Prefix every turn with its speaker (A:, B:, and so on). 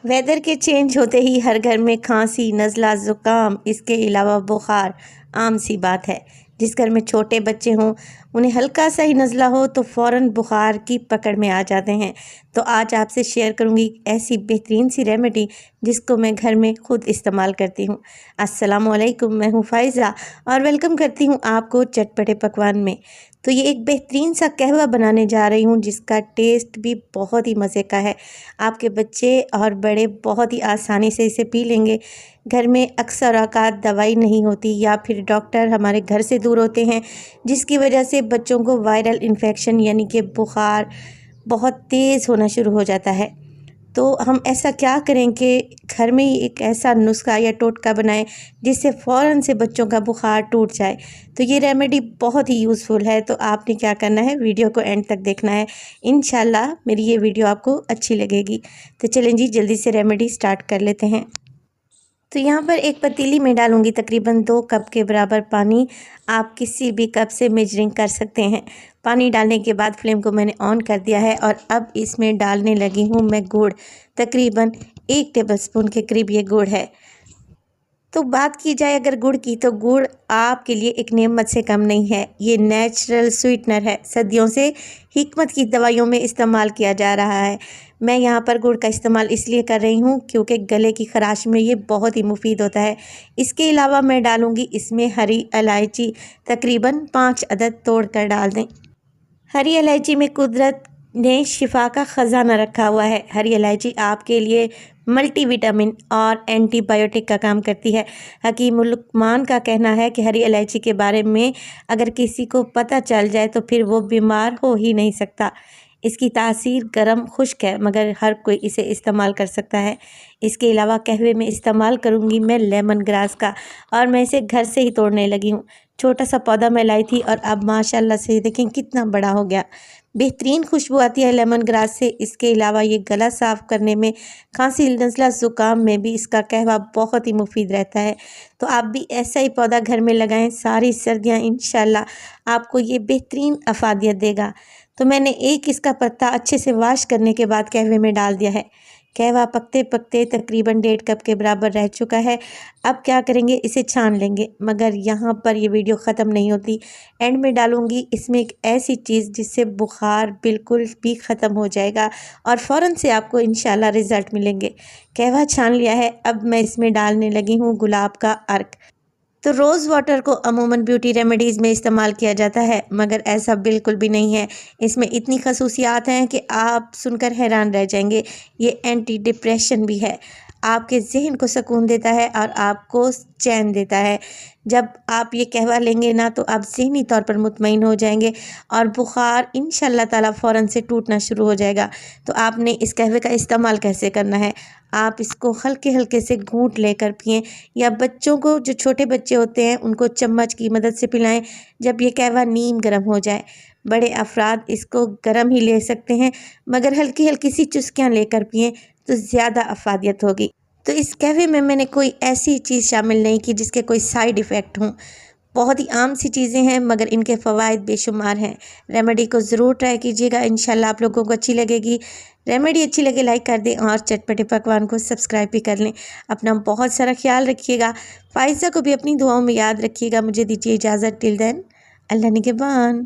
A: Weather के change होते ही हर घर में खांसी, नज़ला, ज़ुकाम, इसके अलावा बुखार आम सी बात है। जिस घर में छोटे बच्चे हों, उन्हें हल्का सा ही नज़ला हो तो फ़ौरन बुखार की पकड़ में आ जाते हैं। तो आज आपसे शेयर करूंगी ऐसी बेहतरीन सी रेमेडी जिसको मैं घर में ख़ुद इस्तेमाल करती हूँ। अस्सलाम वालेकुम, मैं हूँ फ़ाइज़ा और वेलकम करती हूँ आपको चटपटे पकवान में। तो ये एक बेहतरीन सा कहवा बनाने जा रही हूँ जिसका टेस्ट भी बहुत ही मज़े का है। आपके बच्चे और बड़े बहुत ही आसानी से इसे पी लेंगे। घर में अक्सर औक़ात दवाई नहीं होती या फिर डॉक्टर हमारे घर से दूर होते हैं, जिसकी वजह से बच्चों को वायरल इन्फेक्शन यानी कि बुखार बहुत तेज़ होना शुरू हो जाता है। तो हम ऐसा क्या करें कि घर में ही एक ऐसा नुस्खा या टोटका बनाएं जिससे फ़ौरन से बच्चों का बुखार टूट जाए। तो ये रेमेडी बहुत ही यूज़फुल है। तो आपने क्या करना है, वीडियो को एंड तक देखना है। इंशाल्लाह मेरी ये वीडियो आपको अच्छी लगेगी। तो चलें जी, जल्दी से रेमेडी स्टार्ट कर लेते हैं। तो यहाँ पर एक पतीली में डालूंगी तकरीबन 2 कप के बराबर पानी। आप किसी भी कप से मेजरिंग कर सकते हैं। पानी डालने के बाद फ्लेम को मैंने ऑन कर दिया है और अब इसमें डालने लगी हूँ मैं गुड़। तकरीबन 1 टेबलस्पून के करीब ये गुड़ है। तो बात की जाए अगर गुड़ की, तो गुड़ आपके लिए एक नेमत से कम नहीं है। ये नेचुरल स्वीटनर है, सदियों से हिकमत की दवाइयों में इस्तेमाल किया जा रहा है। मैं यहाँ पर गुड़ का इस्तेमाल इसलिए कर रही हूँ क्योंकि गले की ख़राश में ये बहुत ही मुफीद होता है। इसके अलावा मैं डालूँगी इसमें हरी इलायची, तकरीबन 5 अदद तोड़ कर डाल दें। हरी इलायची में कुदरत ने शिफा का ख़जाना रखा हुआ है। हरी इलायची आपके लिए मल्टीविटामिन और एंटीबायोटिक का काम करती है। हकीम लुकमान का कहना है कि हरी इलायची के बारे में अगर किसी को पता चल जाए तो फिर वो बीमार हो ही नहीं सकता। इसकी तासीर गर्म खुश्क है, मगर हर कोई इसे इस्तेमाल कर सकता है। इसके अलावा कहवे में इस्तेमाल करूँगी मैं लेमन ग्रास का, और मैं इसे घर से ही तोड़ने लगी हूँ। छोटा सा पौधा मैं लाई थी और अब माशाल्लाह से देखें कितना बड़ा हो गया। बेहतरीन खुशबू आती है लेमन ग्रास से। इसके अलावा ये गला साफ़ करने में, खांसी, नज़ला, ज़ुकाम में भी इसका कहवा बहुत ही मुफीद रहता है। तो आप भी ऐसा ही पौधा घर में लगाएं। सारी सर्दियाँ इंशाल्लाह आपको ये बेहतरीन अफादियत देगा। तो मैंने एक इसका पत्ता अच्छे से वॉश करने के बाद कहवे में डाल दिया है। कहवा पकते पकते तकरीबन 1.5 कप के बराबर रह चुका है। अब क्या करेंगे, इसे छान लेंगे। मगर यहाँ पर ये वीडियो ख़त्म नहीं होती। एंड में डालूँगी इसमें एक ऐसी चीज़ जिससे बुखार बिल्कुल भी ख़त्म हो जाएगा और फ़ौरन से आपको इंशाल्लाह रिज़ल्ट मिलेंगे। कहवा छान लिया है, अब मैं इसमें डालने लगी हूँ गुलाब का अर्क। तो रोज़ वाटर को अमूमन ब्यूटी रेमेडीज़ में इस्तेमाल किया जाता है, मगर ऐसा बिल्कुल भी नहीं है। इसमें इतनी खसूसियात हैं कि आप सुनकर हैरान रह जाएंगे। ये एंटी डिप्रेशन भी है, आपके ज़हन को सुकून देता है और आपको चैन देता है। जब आप ये कहवा लेंगे ना, तो आप ज़हनी तौर पर मुतमईन हो जाएंगे और बुखार इंशाल्लाह ताला फ़ौरन से टूटना शुरू हो जाएगा। तो आपने इस कहवे का इस्तेमाल कैसे करना है, आप इसको हल्के हल्के से घूंट लेकर पिएं, या बच्चों को, जो छोटे बच्चे होते हैं, उनको चम्मच की मदद से पिलाएं जब ये कहवा नीम गर्म हो जाए। बड़े अफराद इसको गर्म ही ले सकते हैं, मगर हल्की हल्की सी चुस्कियाँ लेकर पिएं तो ज़्यादा अफादियत होगी। तो इस कहवे में मैंने कोई ऐसी चीज़ शामिल नहीं की जिसके कोई साइड इफ़ेक्ट हों। बहुत ही आम सी चीज़ें हैं, मगर इनके फ़वाइद बेशुमार हैं। रेमेडी को ज़रूर ट्राई कीजिएगा, इंशाल्लाह आप लोगों को अच्छी लगेगी। रेमेडी अच्छी लगे लाइक कर दें और चटपटे पकवान को सब्सक्राइब भी कर लें। अपना बहुत सारा ख्याल रखिएगा। फ़ाइज़ा को भी अपनी दुआओं में याद रखिएगा। मुझे दीजिए इजाज़त। टिल देन, अल्लाह निगहबान।